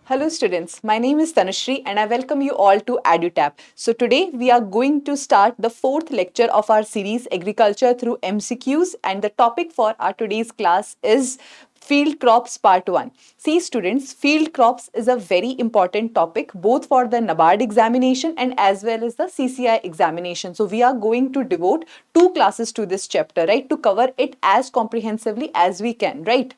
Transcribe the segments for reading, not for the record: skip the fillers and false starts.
Hello students, my name is Tanushree and I welcome you all to EduTap. So today we are going to start the fourth lecture of our series Agriculture through MCQs, and the topic for our today's class is Field Crops Part 1. See students, field crops is a very important topic both for the NABARD examination and as well as the CCI examination. So we are going to devote 2 classes to this chapter, right, to cover it as comprehensively as we can, right?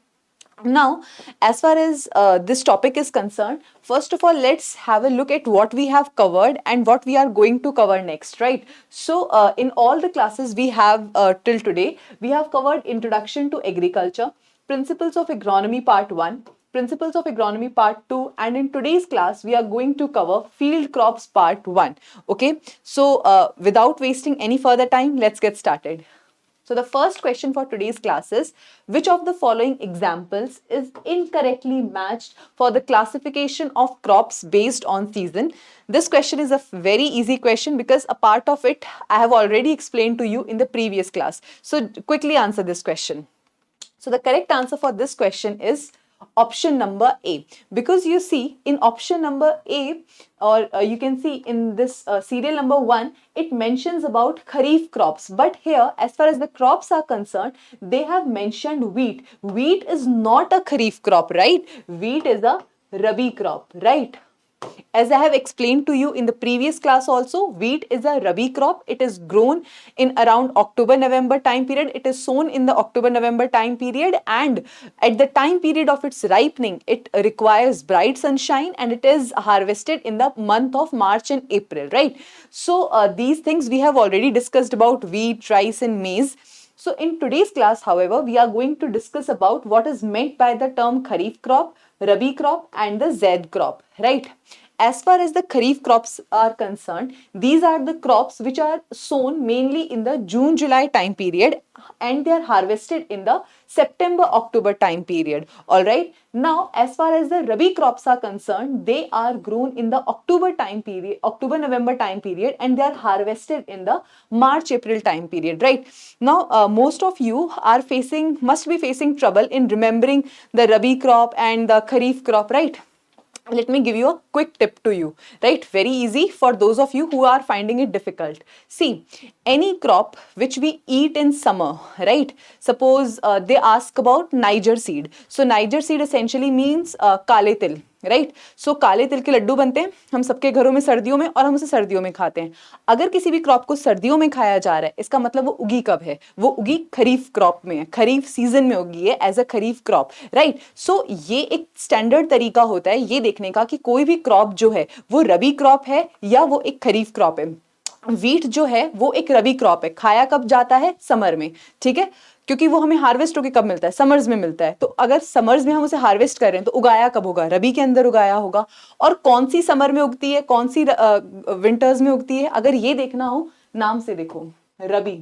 Now, as far as this topic is concerned, first of all, let's have a look at what we have covered and what we are going to cover next, right? So, in all the classes we have till today, we have covered Introduction to Agriculture, Principles of Agronomy Part 1, Principles of Agronomy Part 2, and in today's class, we are going to cover Field Crops Part 1. Okay, so without wasting any further time, let's get started. So the first question for today's class is, which of the following examples is incorrectly matched for the classification of crops based on season? This question is a very easy question because a part of it I have already explained to you in the previous class. So quickly answer this question. So the correct answer for this question is option number A, because you see in option number A, or you can see in this serial number 1, it mentions about kharif crops, but here as far as the crops are concerned, they have mentioned wheat. Wheat is not a kharif crop, right? Wheat is a rabi crop, right? As I have explained to you in the previous class also, wheat is a rabi crop. It is grown in around October-November time period. It is sown in the October-November time period, and at the time period of its ripening, it requires bright sunshine and it is harvested in the month of March and April, right? So these things we have already discussed about wheat, rice and maize. So in today's class, however, we are going to discuss about what is meant by the term kharif crop, rabi crop and the zaid crop, right? As far as the kharif crops are concerned, these are the crops which are sown mainly in the June-July time period and they are harvested in the September-October time period. Alright. Now, as far as the rabi crops are concerned, they are grown in the October time period, October-November time period, and they are harvested in the March-April time period, right? Now, most of you are must be facing trouble in remembering the rabi crop and the kharif crop, right? Let me give you a quick tip to you, right? Very easy for those of you who are finding it difficult. See, any crop which we eat in summer, right? Suppose they ask about Niger seed. So Niger seed essentially means kale til, right so काले तिल के लड्डू बनते हैं हम सबके घरों में सर्दियों में, और हम उसे सर्दियों में खाते हैं. अगर किसी भी क्रॉप को सर्दियों में खाया जा रहा है, इसका मतलब वो उगी कब है? वो उगी खरीफ क्रॉप में है, खरीफ सीजन में उगी है as a kharif crop, right? So ये एक स्टैंडर्ड तरीका होता है ये देखने का कि कोई भी क्रॉप जो है वो रबी क्रॉप है या वो एक खरीफ क्रॉप है. वीट जो है वो एक रबी क्रॉप है, खाया कब जाता है? समर में, ठीक है, क्योंकि वो हमें हार्वेस्ट होके कब मिलता है? समर्स में मिलता है. तो अगर समर्स में हम उसे हार्वेस्ट कर रहे हैं तो उगाया कब होगा? रबी के अंदर उगाया होगा. और कौन सी समर में उगती है, कौन सी विंटर्स में उगती है, अगर ये देखना हो नाम से देखो, रबी.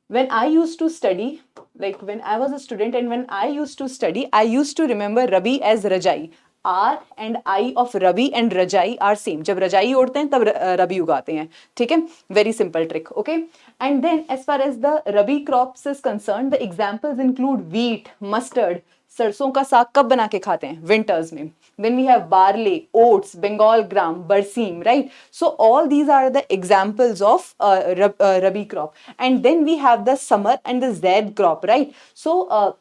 When I used to study, like when I was a student and when I used to study, I used to remember Rabi as Rajai. R and I of Rabi and Rajai are same. जब रजाई ओढ़ते हैं तब रबी उगाते हैं, ठीक है? Very simple trick, okay? And then as far as the Rabi crops is concerned, the examples include wheat, mustard. सरसों का साग कब बना के खाते हैं? Winters में. Then we have barley, oats, Bengal gram, barsim, right? So all these are the examples of Rabi crop. And then we have the summer and the zaid crop, right? So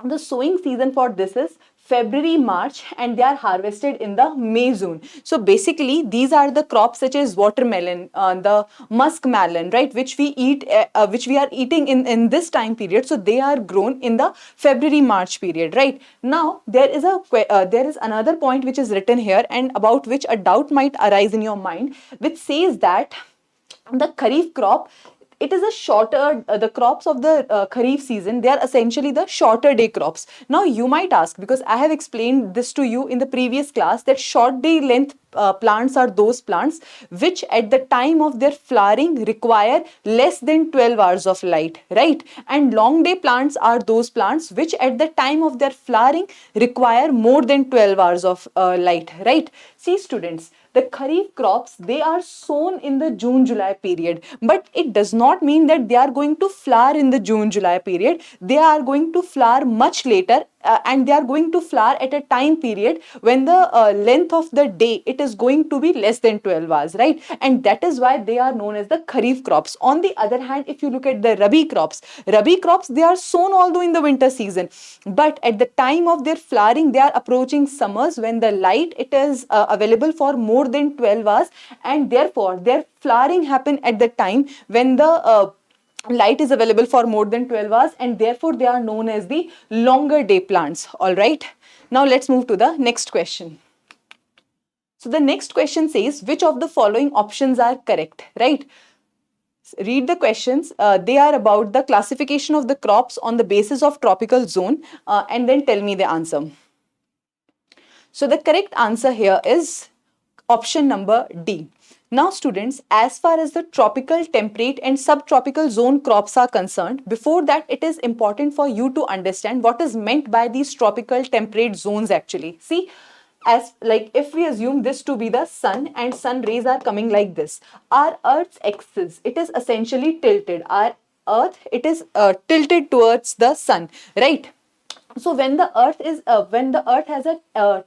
the sowing season for this is February, March, and they are harvested in the May zone. So basically, these are the crops such as watermelon, the muskmelon, right, which we eat, which we are eating in this time period. So they are grown in the February, March period, right? Now there is another point which is written here and about which a doubt might arise in your mind, which says that the kharif crop, it is a shorter, the crops of the kharif season, they are essentially the shorter day crops. Now you might ask, because I have explained this to you in the previous class, that short day length plants are those plants which at the time of their flowering require less than 12 hours of light, right? And long day plants are those plants which at the time of their flowering require more than 12 hours of light, right? See students, the kharif crops, they are sown in the June-July period, but it does not mean that they are going to flower in the June-July period. They are going to flower much later and they are going to flower at a time period when the length of the day, it is going to be less than 12 hours, right? And that is why they are known as the kharif crops. On the other hand, if you look at the rabi crops, they are sown although in the winter season, but at the time of their flowering, they are approaching summers when the light, it is available for more than 12 hours, and therefore their flowering happen at the time when the light is available for more than 12 hours, and therefore they are known as the longer day plants. All right, now let's move to the next question. So the next question says, which of the following options are correct, right? Read the questions. They are about the classification of the crops on the basis of tropical zone, and then tell me the answer. So the correct answer here is option number D. Now students, as far as the tropical, temperate and subtropical zone crops are concerned, before that it is important for you to understand what is meant by these tropical temperate zones actually. See, as like if we assume this to be the sun and sun rays are coming like this, our earth's axis, it is essentially tilted. Our earth, it is tilted towards the sun, right? So when the earth has a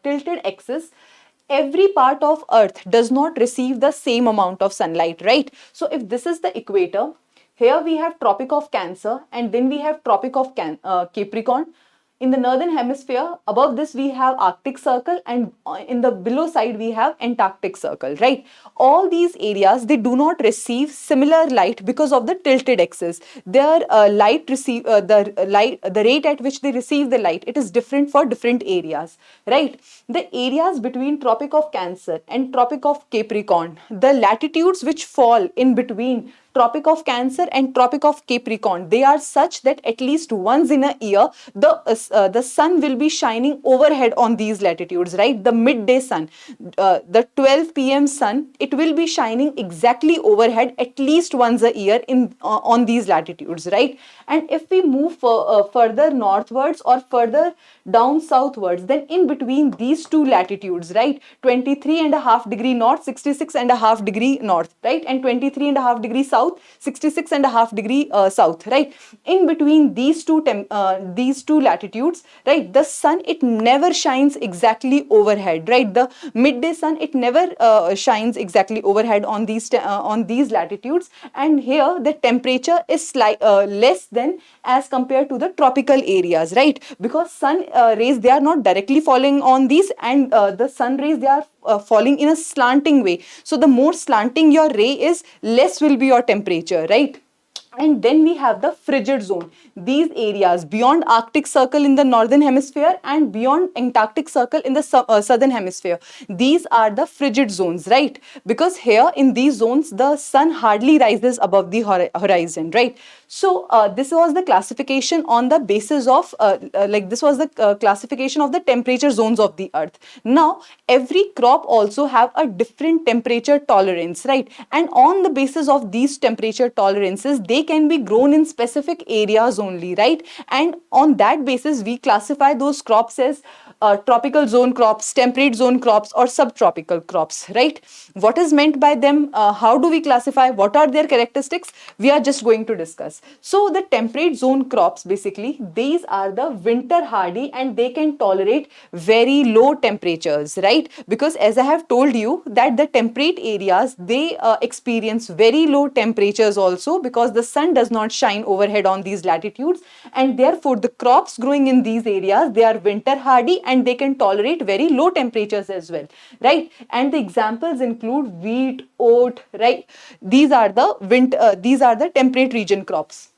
tilted axis, every part of earth does not receive the same amount of sunlight, right? So if this is the equator, here we have tropic of Cancer, and then we have tropic of Capricorn. In the northern hemisphere, above this we have Arctic Circle, and in the below side we have Antarctic Circle, right? All these areas, they do not receive similar light because of the tilted axis. Their the rate at which they receive the light, it is different for different areas, right? The areas between Tropic of Cancer and Tropic of Capricorn, the latitudes which fall in between Tropic of Cancer and Tropic of Capricorn, they are such that at least once in a year, the sun will be shining overhead on these latitudes, right? The midday sun, the 12 p.m. sun, it will be shining exactly overhead at least once a year in on these latitudes, right? And if we move further northwards or further down southwards, then in between these two latitudes, right, 23.5 degree north, 66.5 degree north, right, and 23.5 degree south, 66.5 degree south, right, in between these two latitudes, right, the sun, it never shines exactly overhead, right? The midday sun, it never shines exactly overhead on these latitudes, and here the temperature is less than as compared to the tropical areas, right? Because sun rays, they are not directly falling on these, and the sun rays, they are falling in a slanting way. So the more slanting your ray is, less will be your temperature, right? And then we have the frigid zone. These areas beyond Arctic Circle in the northern hemisphere and beyond Antarctic Circle in the southern hemisphere. These are the frigid zones, right? Because here in these zones, the sun hardly rises above the horizon, right? So this was the classification on the basis of this was the classification of the temperature zones of the earth. Now every crop also have a different temperature tolerance, right? And on the basis of these temperature tolerances, they can be grown in specific areas only, right? And on that basis, we classify those crops as tropical zone crops, temperate zone crops, or subtropical crops, right? What is meant by them? How do we classify? What are their characteristics? We are just going to discuss. So the temperate zone crops, basically, these are the winter hardy, and they can tolerate very low temperatures, right? Because as I have told you that the temperate areas, they experience very low temperatures also, because the sun does not shine overhead on these latitudes, and therefore the crops growing in these areas, they are winter hardy and they can tolerate very low temperatures as well, right? And the examples include wheat, oat, right? These are the temperate region crops.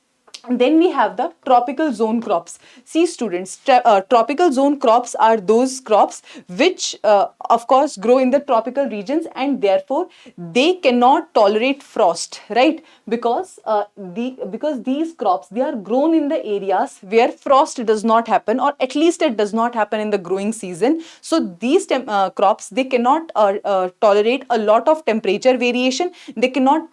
And then we have the tropical zone crops. See students, tropical zone crops are those crops which of course grow in the tropical regions, and therefore they cannot tolerate frost, right? Because these crops, they are grown in the areas where frost does not happen, or at least it does not happen in the growing season. So these crops, they cannot tolerate a lot of temperature variation. They cannot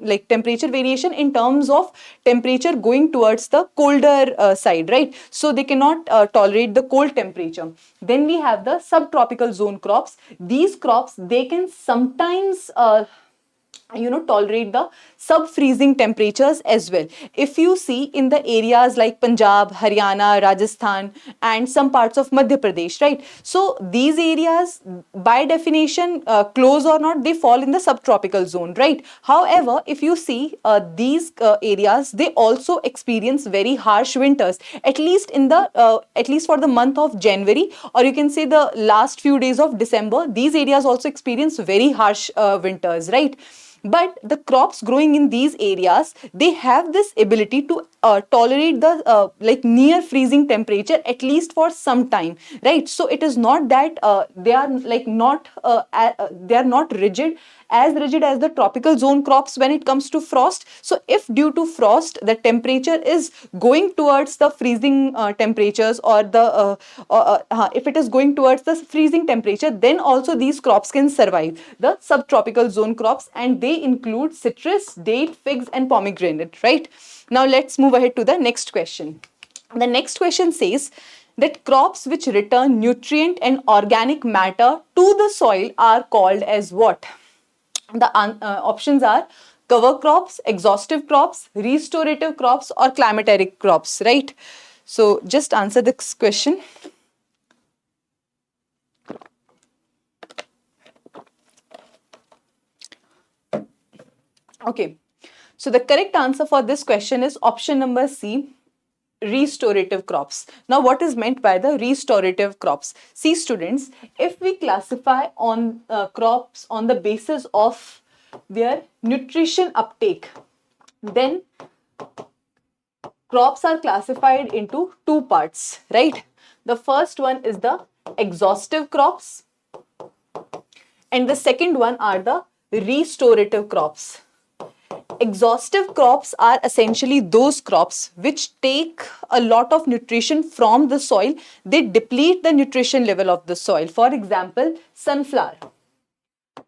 like temperature variation in terms of temperature going towards the colder side, right? So they cannot tolerate the cold temperature. Then we have the subtropical zone crops. These crops, they can sometimes tolerate the sub-freezing temperatures as well. If you see in the areas like Punjab, Haryana, Rajasthan, and some parts of Madhya Pradesh, right? So these areas, by definition, close or not, they fall in the subtropical zone, right? However, if you see these areas, they also experience very harsh winters, at least for the month of January, or you can say the last few days of December. These areas also experience very harsh winters, right? But the crops growing in these areas, they have this ability to tolerate the like near freezing temperature at least for some time, right? So it is not that they are like not they are not rigid as the tropical zone crops when it comes to frost. So if due to frost the temperature is going towards the freezing temperatures, or the if it is going towards the freezing temperature, then also these crops can survive, the subtropical zone crops, and they include citrus, date, figs, and pomegranate, right? Now let's move ahead to the next question. The next question says that crops which return nutrient and organic matter to the soil are called as what? The options are cover crops, exhaustive crops, restorative crops, or climateric crops, right? So just answer this question. Okay, so the correct answer for this question is option number C, restorative crops. Now, what is meant by the restorative crops? See, students, if we classify on crops on the basis of their nutrition uptake, then crops are classified into two parts, right? The first one is the exhaustive crops, and the second one are the restorative crops. Exhaustive crops are essentially those crops which take a lot of nutrition from the soil. They deplete the nutrition level of the soil. For example, sunflower,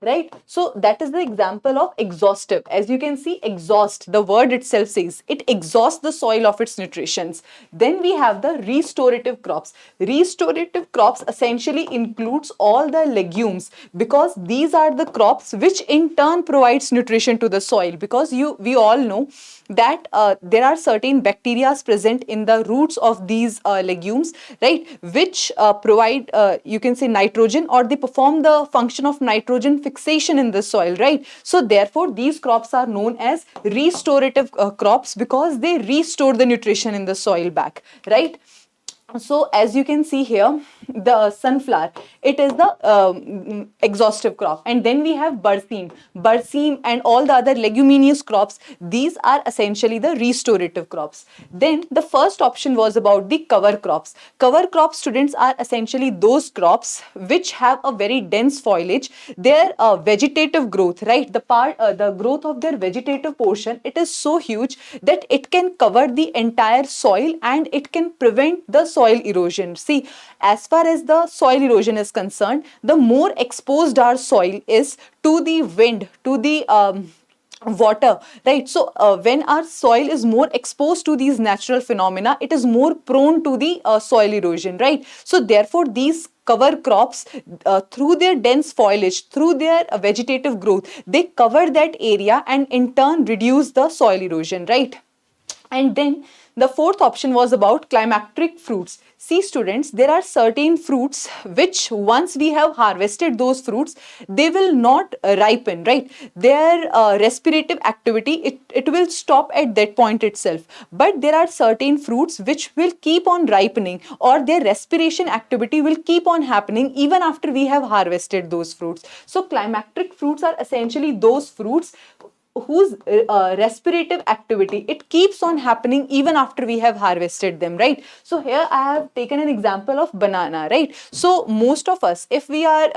right? So that is the example of exhaustive. As you can see, exhaust, the word itself says it exhausts the soil of its nutritions. Then we have the restorative crops. Restorative crops essentially includes all the legumes, because these are the crops which in turn provides nutrition to the soil, because we all know that there are certain bacteria present in the roots of these legumes, right, which provide, you can say, nitrogen, or they perform the function of nitrogen fixation in the soil, right? So therefore these crops are known as restorative crops, because they restore the nutrition in the soil back, right? So as you can see here, the sunflower, it is the exhaustive crop. And then we have barseem and all the other leguminous crops. These are essentially the restorative crops. Then the first option was about the cover crops. Cover crop, students, are essentially those crops which have a very dense foliage. Their vegetative growth, right, the growth of their vegetative portion, it is so huge that it can cover the entire soil and it can prevent the soil erosion. See, as far as the soil erosion is concerned, the more exposed our soil is to the wind, to the water, right? So when our soil is more exposed to these natural phenomena, it is more prone to the soil erosion, right? So therefore these cover crops, through their dense foliage, through their vegetative growth, they cover that area and in turn reduce the soil erosion, right? And then the fourth option was about climacteric fruits. See, students, there are certain fruits which once we have harvested those fruits, they will not ripen, right? Their respirative activity, it will stop at that point itself. But there are certain fruits which will keep on ripening, or their respiration activity will keep on happening even after we have harvested those fruits. So climacteric fruits are essentially those fruits whose respirative activity, it keeps on happening even after we have harvested them, right? So here I have taken an example of banana, right? So most of us, if we are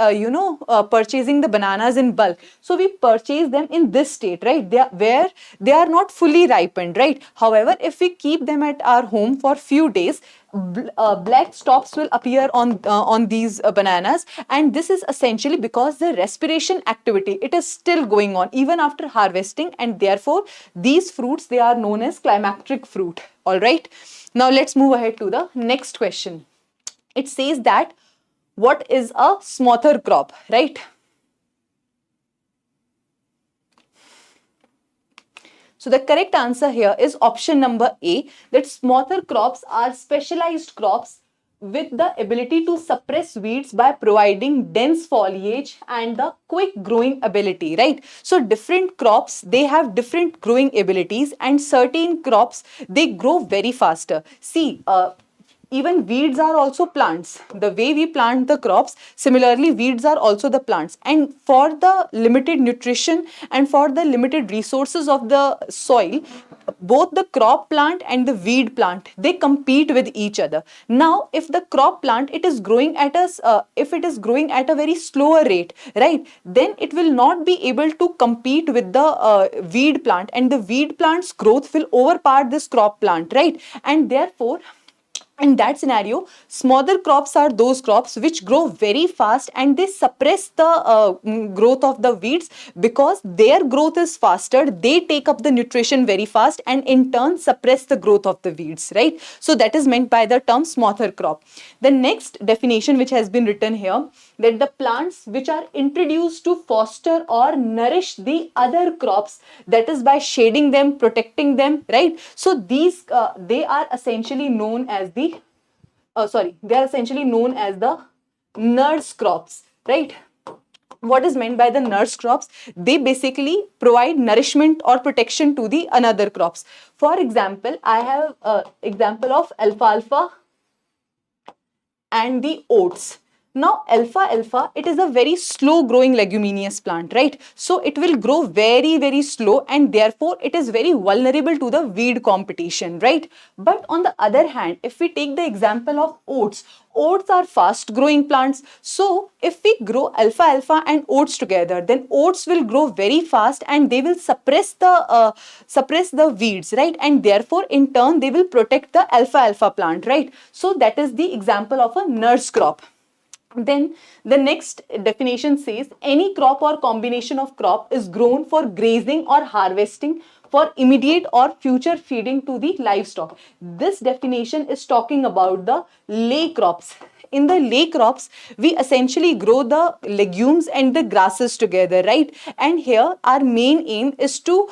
purchasing the bananas in bulk, so we purchase them in this state, right? Where they are not fully ripened, right? However, if we keep them at our home for few days, black stalks will appear on these bananas, and this is essentially because the respiration activity, it is still going on even after harvesting, and therefore these fruits, they are known as climacteric fruit. All right, now let's move ahead to the next question. It says that what is a smother crop, right? So the correct answer here is option number A, that smother crops are specialized crops with the ability to suppress weeds by providing dense foliage and the quick growing ability, right? So different crops, they have different growing abilities, and certain crops, they grow very faster. See, even weeds are also plants. The way we plant the crops, similarly weeds are also the plants, and for the limited nutrition and for the limited resources of the soil, both the crop plant and the weed plant, they compete with each other. Now if the crop plant, it is growing at a if it is growing at a very slower rate, right, then it will not be able to compete with the weed plant, and the weed plant's growth will overpower this crop plant, right? And therefore, in that scenario, smaller crops are those crops which grow very fast, and they suppress the growth of the weeds, because their growth is faster, they take up the nutrition very fast, and in turn suppress the growth of the weeds, right? So that is meant by the term smaller crop. The next definition which has been written here, that the plants which are introduced to foster or nourish the other crops, that is by shading them, protecting them, right? So these they are essentially known as the they are essentially known as the nurse crops, right? What is meant by the nurse crops? They basically provide nourishment or protection to the another crops. For example, I have example of alfalfa and the oats. Now alfalfa, it is a very slow growing leguminous plant, right? So it will grow very, very slow, and therefore it is very vulnerable to the weed competition, right? But on the other hand, if we take the example of oats, oats are fast growing plants. So if we grow alfalfa and oats together, then oats will grow very fast, and they will suppress the weeds, right? And therefore in turn they will protect the alfalfa plant, right? So that is the example of a nurse crop. Then the next definition says any crop or combination of crop is grown for grazing or harvesting for immediate or future feeding to the livestock. This definition is talking about the lay crops. In the lay crops, we essentially grow the legumes and the grasses together, right? And here our main aim is to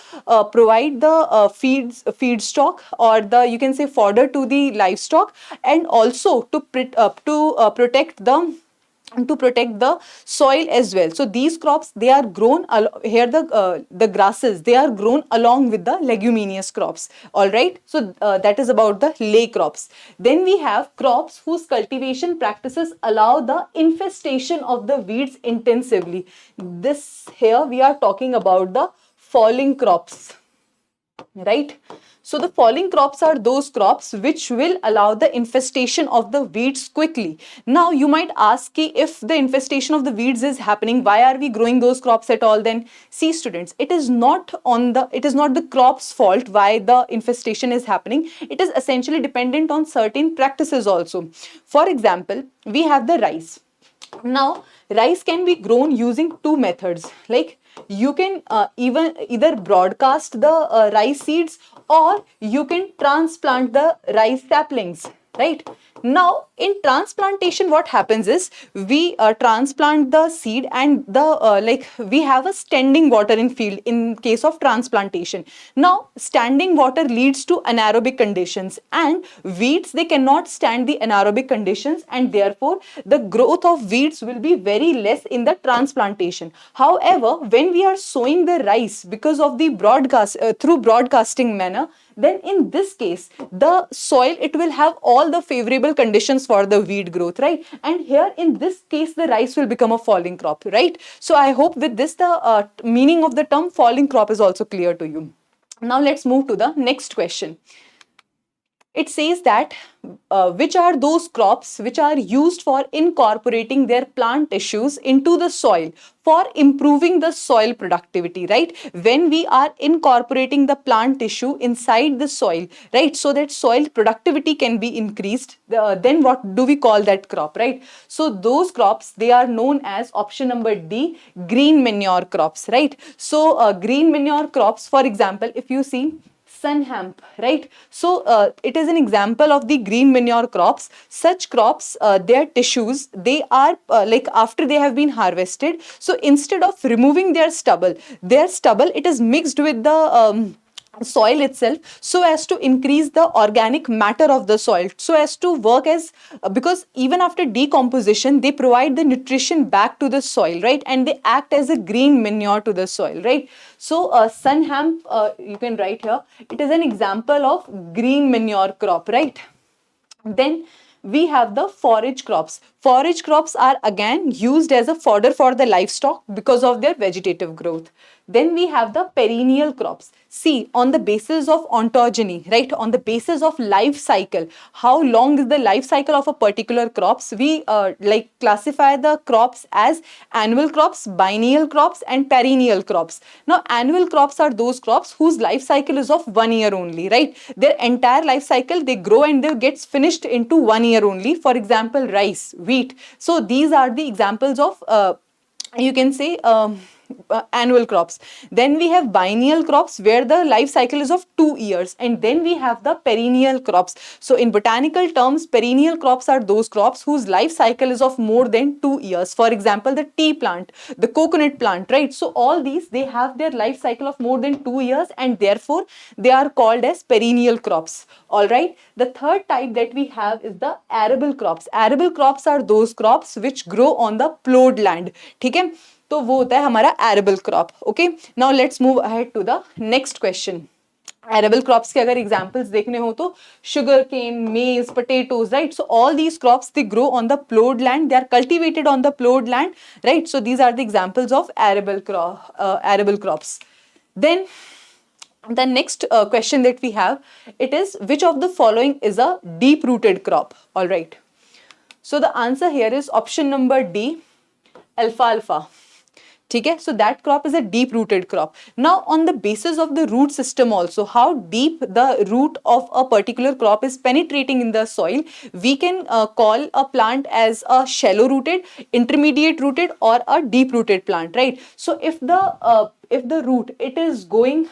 provide the feedstock, or the, you can say, fodder to the livestock, and also to protect the soil as well. So these crops, they are grown here, the grasses, they are grown along with the leguminous crops, all right? So that is about the lay crops. Then we have crops whose cultivation practices allow the infestation of the weeds intensively. This here we are talking about the falling crops, right? So the falling crops are those crops which will allow the infestation of the weeds quickly. Now you might ask, if the infestation of the weeds is happening, why are we growing those crops at all then? See students, it is not the crop's fault why the infestation is happening. It is essentially dependent on certain practices also. For example, we have the rice. Now rice can be grown using two methods, like you can either broadcast the rice seeds, or you can transplant the rice saplings, right? Now in transplantation, what happens is we transplant the seed, and the we have a standing water in field in case of transplantation. Now standing water leads to anaerobic conditions, and weeds, they cannot stand the anaerobic conditions, and therefore the growth of weeds will be very less in the transplantation. However, when we are sowing the rice because of the through broadcasting manner, then in this case the soil, it will have all the favorable conditions for the weed growth, right? And here in this case the rice will become a falling crop, right? So I hope with this the meaning of the term falling crop is also clear to you. Now let's move to the next question. It says that which are those crops which are used for incorporating their plant tissues into the soil for improving the soil productivity, right? When we are incorporating the plant tissue inside the soil, right, so that soil productivity can be increased, then what do we call that crop, right? So those crops, they are known as option number D, green manure crops, right? So green manure crops, for example, if you see sun hemp, right? So it is an example of the green manure crops. Such crops, their tissues, they are after they have been harvested, so instead of removing their stubble, it is mixed with the soil itself, so as to increase the organic matter of the soil, so as to work as because even after decomposition they provide the nutrition back to the soil, right, and they act as a green manure to the soil, right. So sun hemp, you can write here, it is an example of green manure crop, right. Then we have the forage crops. Forage crops are again used as a fodder for the livestock because of their vegetative growth. Then we have the perennial crops. See, on the basis of ontogeny, right, on the basis of life cycle, how long is the life cycle of a particular crops, we like classify the crops as annual crops, biennial crops, and perennial crops. Now, annual crops are those crops whose life cycle is of 1 year only, right? Their entire life cycle, they grow and they gets finished into 1 year only. For example, rice, wheat. So these are the examples of you can say annual crops. Then we have biennial crops where the life cycle is of 2 years, and then we have the perennial crops. So in botanical terms, perennial crops are those crops whose life cycle is of more than 2 years. For example, the tea plant, the coconut plant, right. So all these, they have their life cycle of more than 2 years, and therefore they are called as perennial crops. All right. The third type that we have is the arable crops. Arable crops are those crops which grow on the plowed land. ठीक है, तो वो होता है हमारा arable crop. Okay, now let's move ahead to the next question. Arable crops के अगर examples देखने हो तो sugarcane, maize, potatoes, right. So all these crops they grow on the ploughed land, they are cultivated on the ploughed land, right. So these are the examples of arable crops. Then the next question that we have, it is which of the following is a deep rooted crop. All right, so the answer here is option number D, alfalfa. ठीक है, so that crop is a deep rooted crop. Now on the basis of the root system also, how deep the root of a particular crop is penetrating in the soil, we can call a plant as a shallow rooted, intermediate rooted, or a deep rooted plant, right. So if the root, it is going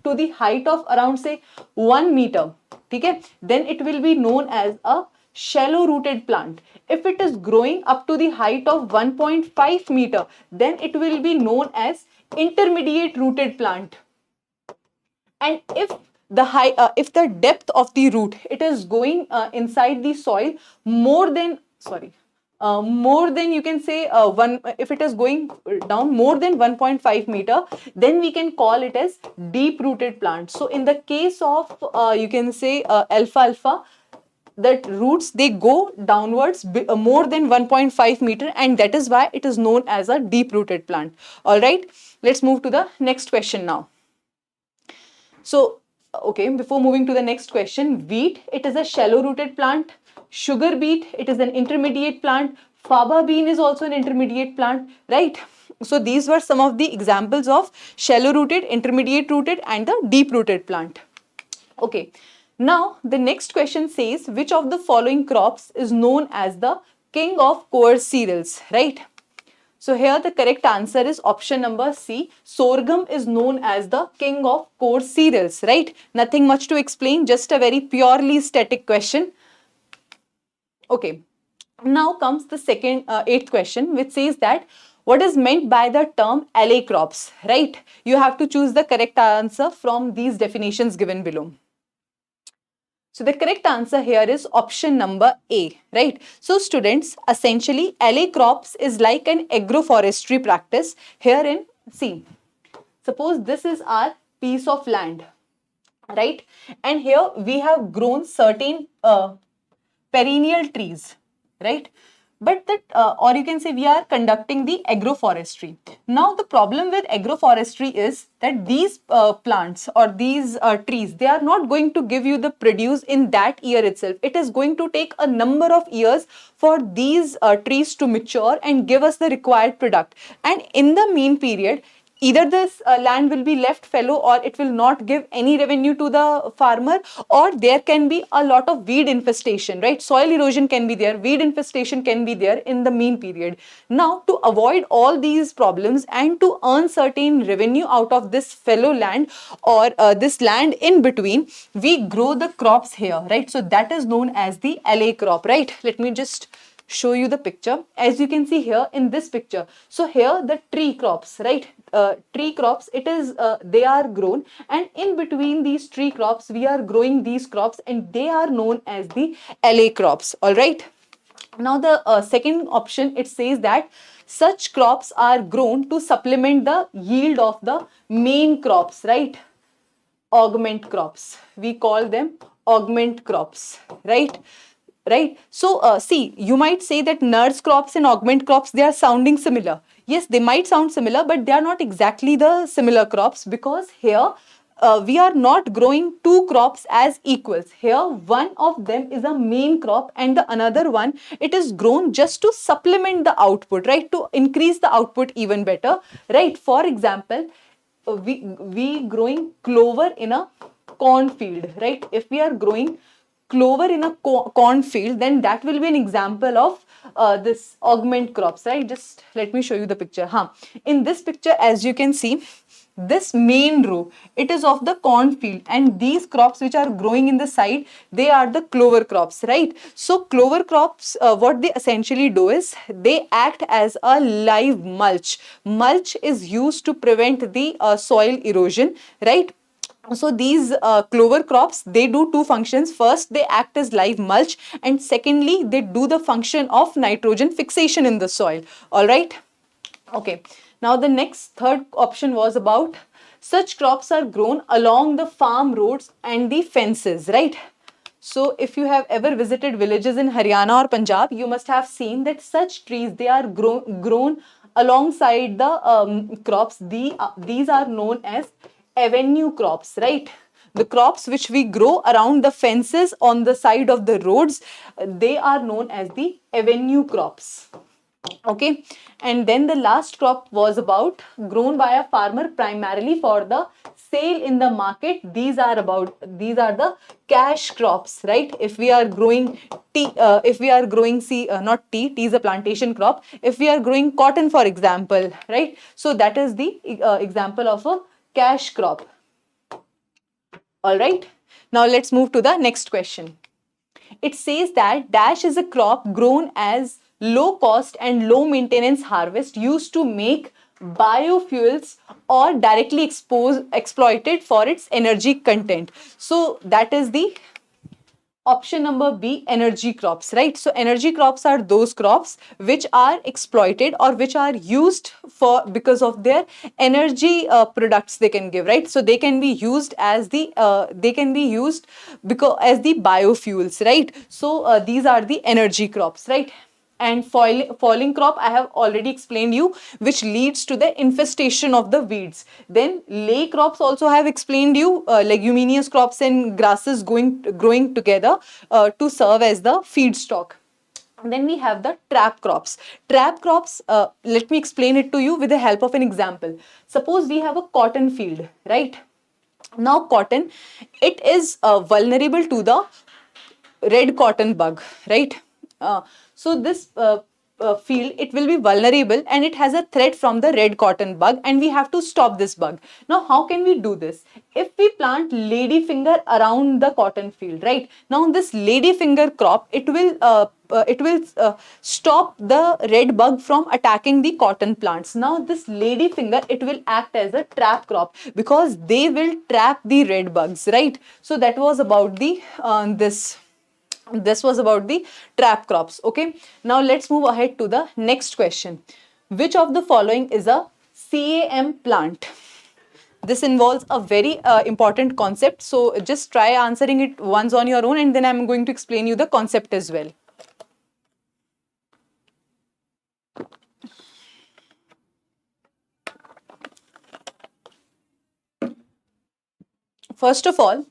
to the height of around say 1 meter, ठीक है, then it will be known as a shallow rooted plant. If it is growing up to the height of 1.5 meter, then it will be known as intermediate rooted plant. And if the depth of the root, it is going inside the soil more than you can say if it is going down more than 1.5 meter, then we can call it as deep rooted plant. So in the case of you can say alfalfa, that roots, they go downwards more than 1.5 meter, and that is why it is known as a deep rooted plant. All right, let's move to the next question now. So okay, before moving to the next question, wheat, it is a shallow rooted plant. Sugar beet, it is an intermediate plant. Faba bean is also an intermediate plant, right. So these were some of the examples of shallow rooted, intermediate rooted, and the deep rooted plant. Okay, now the next question says which of the following crops is known as the king of coarse cereals, right. So here the correct answer is option number C. Sorghum is known as the king of coarse cereals, right. Nothing much to explain, just a very purely static question. Okay, now comes the second eighth question, which says that what is meant by the term alley crops, right. You have to choose the correct answer from these definitions given below. So the correct answer here is option number A, right. So students, essentially alley crops is like an agroforestry practice. Herein, see, suppose this is our piece of land, right, and here we have grown certain perennial trees, right. But that or you can say we are conducting the agroforestry. Now the problem with agroforestry is that these plants or these trees, they are not going to give you the produce in that year itself. It is going to take a number of years for these trees to mature and give us the required product. And in the mean period, either this land will be left fallow, or it will not give any revenue to the farmer, or there can be a lot of weed infestation, right. Soil erosion can be there, weed infestation can be there in the mean period. Now to avoid all these problems and to earn certain revenue out of this fallow land or this land in between, we grow the crops here, right. So that is known as the alley crop, right. Let me just show you the picture. As you can see here in this picture, so here the tree crops, right? Tree crops, it is they are grown, and in between these tree crops we are growing these crops, and they are known as the LA crops. All right. Now the second option, it says that such crops are grown to supplement the yield of the main crops, right? Augment crops, we call them augment crops, right? Right. So see, you might say that nurse crops and augment crops, they are sounding similar. Yes, they might sound similar, but they are not exactly the similar crops, because here we are not growing two crops as equals. Here one of them is a main crop, and the another one, it is grown just to supplement the output, right? To increase the output even better, right? For example, we growing clover in a cornfield, right? If we are growing clover in a cornfield, then that will be an example of this augment crops, right? Just let me show you the picture. In this picture, as you can see, this main row, it is of the cornfield, and these crops which are growing in the side, they are the clover crops, right? So clover crops, what they essentially do is they act as a live mulch. Mulch is used to prevent the soil erosion, right? So these clover crops, they do two functions. First, they act as live mulch, and secondly, they do the function of nitrogen fixation in the soil. All right. Okay. Now the next third option was about such crops are grown along the farm roads and the fences, right? So if you have ever visited villages in Haryana or Punjab, you must have seen that such trees, they are grown alongside the crops. These are known as avenue crops, right? The crops which we grow around the fences on the side of the roads, they are known as the avenue crops. Okay. And then the last crop was about grown by a farmer primarily for the sale in the market. These are the cash crops, right? If we are growing tea, if we are growing not tea is a plantation crop. If we are growing cotton, for example, right? So that is the example of a cash crop. All right. Now let's move to the next question. It says that dash is a crop grown as low cost and low maintenance harvest used to make biofuels or directly exploited for its energy content. So that is the option number B, energy crops, right? So energy crops are those crops which are exploited or which are used for because of their energy products they can give, right? So they can be used as the because as the biofuels, right? So these are the energy crops, right? And falling crop, I have already explained you, which leads to the infestation of the weeds. Then lay crops also have explained you, leguminous crops and grasses growing together to serve as the feedstock. Then we have the trap crops. Trap crops, let me explain it to you with the help of an example. Suppose we have a cotton field, right? Now cotton, it is vulnerable to the red cotton bug, right? So this field, it will be vulnerable and it has a threat from the red cotton bug, and we have to stop this bug. Now how can we do this? If we plant ladyfinger around the cotton field, right? Now this ladyfinger crop, it will stop the red bug from attacking the cotton plants. Now this ladyfinger, it will act as a trap crop because they will trap the red bugs, right? So that was about the this was about the trap crops. Okay. Now let's move ahead to the next question. Which of the following is a CAM plant? This involves a very important concept. So just try answering it once on your own, and then I'm going to explain you the concept as well. First of all,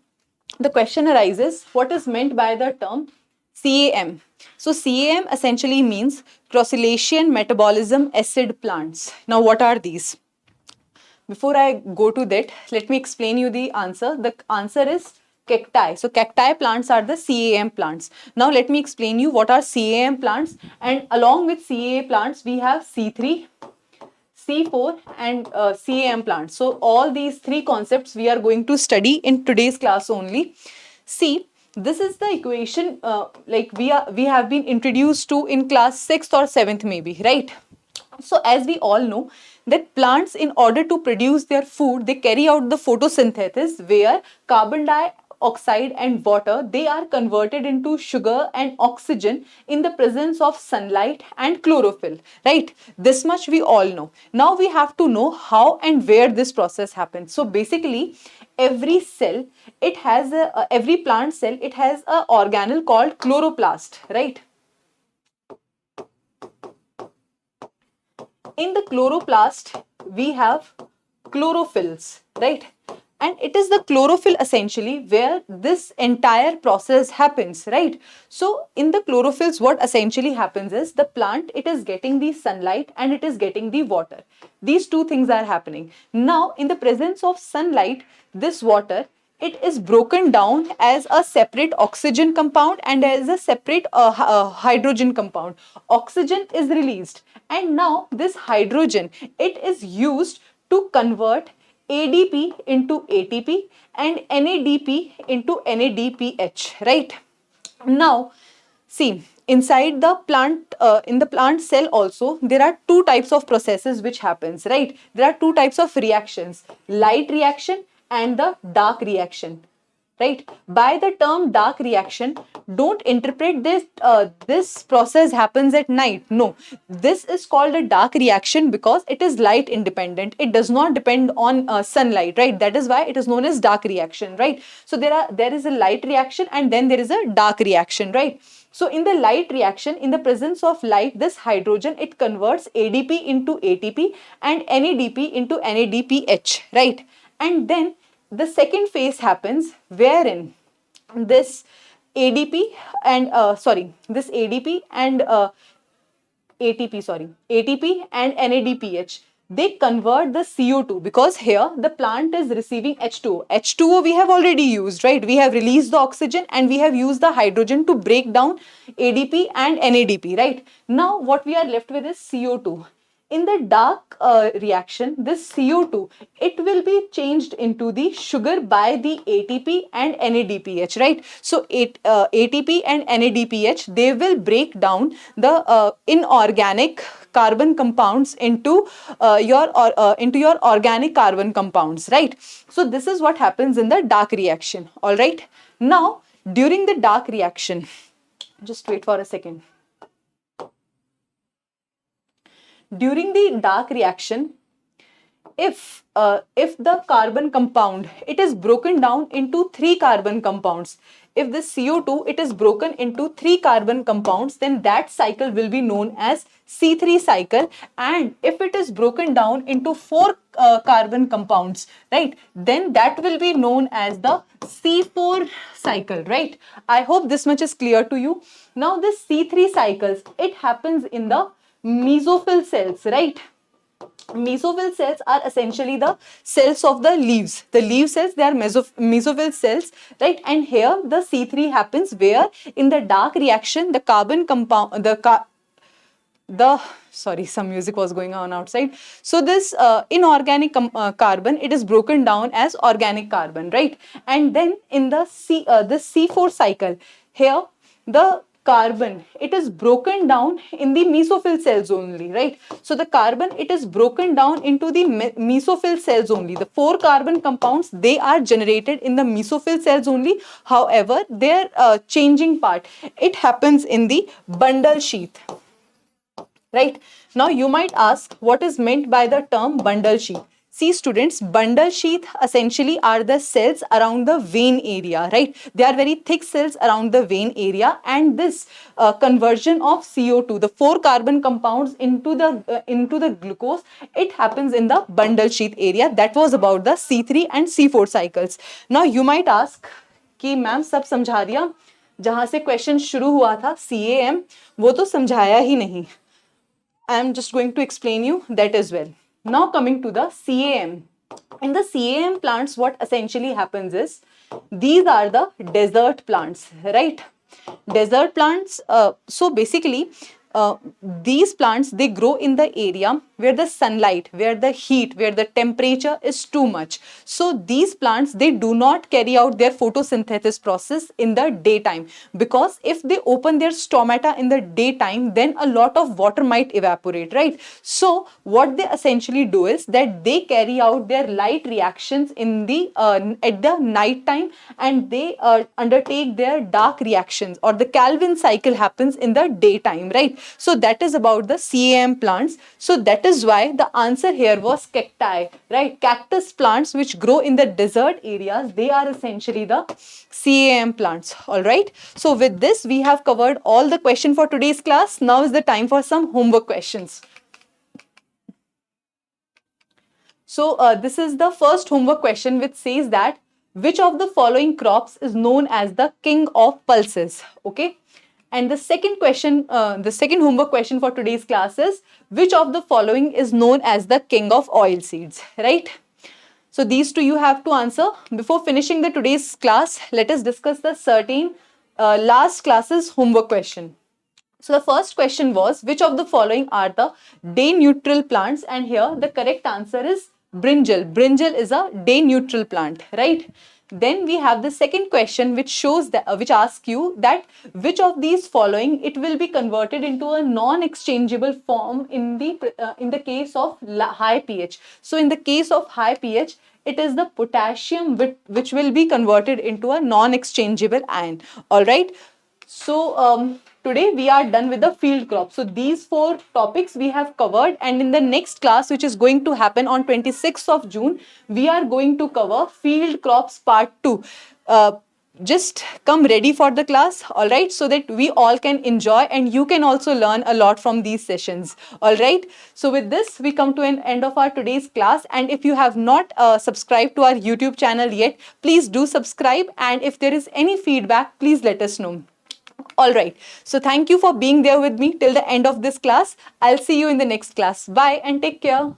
the question arises, what is meant by the term CAM? So CAM essentially means crustacean metabolism acid plants. Now what are these? Before I go to that, let me explain you the answer. The answer is cacti. So cacti plants are the CAM plants. Now let me explain you what are CAM plants, and along with CA plants we have C3, C4 and CAM plants. So all these three concepts we are going to study in today's class only. See, this is the equation like we have been introduced to in class 6th or 7th maybe, right? So as we all know that plants, in order to produce their food, they carry out the photosynthesis where carbon dioxide and water, they are converted into sugar and oxygen in the presence of sunlight and chlorophyll, right? This much we all know. Now we have to know how and where this process happens. So basically every cell, it has every plant cell, it has a organelle called chloroplast, right? In the chloroplast, we have chlorophylls, right? And it is the chlorophyll essentially where this entire process happens, right? So in the chlorophylls, what essentially happens is the plant, it is getting the sunlight and it is getting the water. These two things are happening. Now, in the presence of sunlight, this water, it is broken down as a separate oxygen compound and as a separate hydrogen compound. Oxygen is released, and now this hydrogen, it is used to convert ADP into ATP and NADP into NADPH, right? Now, see, inside the plant, in the plant cell also, there are two types of processes which happens, right? There are two types of reactions, light reaction and the dark reaction, right? By the term dark reaction, don't interpret this this process happens at night. No, this is called a dark reaction because it is light independent. It does not depend on sunlight, right? That is why it is known as dark reaction, right? So there is a light reaction and then there is a dark reaction, right? So in the light reaction, in the presence of light, this hydrogen, it converts ADP into ATP and NADP into NADPH, right? And then the second phase happens wherein this ADP and this ADP and ATP and NADPH, they convert the CO2 because here the plant is receiving H2O. H2O we have already used, right? We have released the oxygen and we have used the hydrogen to break down ADP and NADP, right? Now what we are left with is CO2. In the dark reaction, this CO2, it will be changed into the sugar by the ATP and NADPH, right? So ATP and NADPH, they will break down the inorganic carbon compounds into your organic carbon compounds, right? So this is what happens in the dark reaction, all right? Now, during the dark reaction, just wait for a second. During the dark reaction, if the carbon compound, it is broken down into 3 carbon compounds, if the CO2, it is broken into 3 carbon compounds, then that cycle will be known as C3 cycle. And if it is broken down into 4 carbon compounds, right, then that will be known as the C4 cycle, right? I hope this much is clear to you. Now this C3 cycles, it happens in the mesophyll cells, right? Mesophyll cells are essentially the cells of the leaves. The leaf cells, they are mesophyll cells, right? And here the C3 happens where in the dark reaction, the carbon compound, sorry, some music was going on outside. So this inorganic carbon, it is broken down as organic carbon, right? And then in the C4 cycle, here the carbon, it is broken down in the mesophyll cells only, right? So the carbon, it is broken down into the mesophyll cells only. The 4 carbon compounds, they are generated in the mesophyll cells only. However, their changing part, it happens in the bundle sheath, right? Now you might ask, what is meant by the term bundle sheath? See students, bundle sheath essentially are the cells around the vein area, right? They are very thick cells around the vein area, and this conversion of CO2, the 4 carbon compounds into the glucose, it happens in the bundle sheath area. That was about the C3 and C4 cycles. Now you might ask कि ma'am सब समझा दिया, जहां से question शुरू हुआ था CAM, वो तो समझाया ही नहीं. I am just going to explain you that as well. Now coming to the CAM. In the CAM plants, what essentially happens is, these are the desert plants, right? Desert plants, so basically, these plants, they grow in the area where the sunlight, where the heat, where the temperature is too much. So these plants, they do not carry out their photosynthesis process in the daytime, because if they open their stomata in the daytime, then a lot of water might evaporate, right? So what they essentially do is that they carry out their light reactions in the at the night time, and they undertake their dark reactions, or the Calvin cycle happens in the daytime, right? So that is about the CAM plants. So that is why the answer here was cacti, right? Cactus plants which grow in the desert areas, they are essentially the CAM plants. All right. So with this, we have covered all the question for today's class. Now is the time for some homework questions. So this is the first homework question, which says that which of the following crops is known as the king of pulses? Okay. And the second question, the second homework question for today's class is which of the following is known as the king of oil seeds? Right. So these two you have to answer. Before finishing the today's class, let us discuss the certain last class's homework question. So the first question was, which of the following are the day neutral plants? And here the correct answer is brinjal. Brinjal is a day neutral plant, right? Then we have the second question, which shows that which asks you that which of these following it will be converted into a non-exchangeable form in the case of high pH. So in the case of high pH, it is the potassium which will be converted into a non-exchangeable ion. All right. So today we are done with the field crop. So these four topics we have covered, and in the next class, which is going to happen on 26th of June, we are going to cover field crops part 2. Just come ready for the class, all right, so that we all can enjoy and you can also learn a lot from these sessions. All right. So with this, we come to an end of our today's class. And if you have not subscribed to our YouTube channel yet, please do subscribe. And if there is any feedback, please let us know. All right. So thank you for being there with me till the end of this class. I'll see you in the next class. Bye and take care.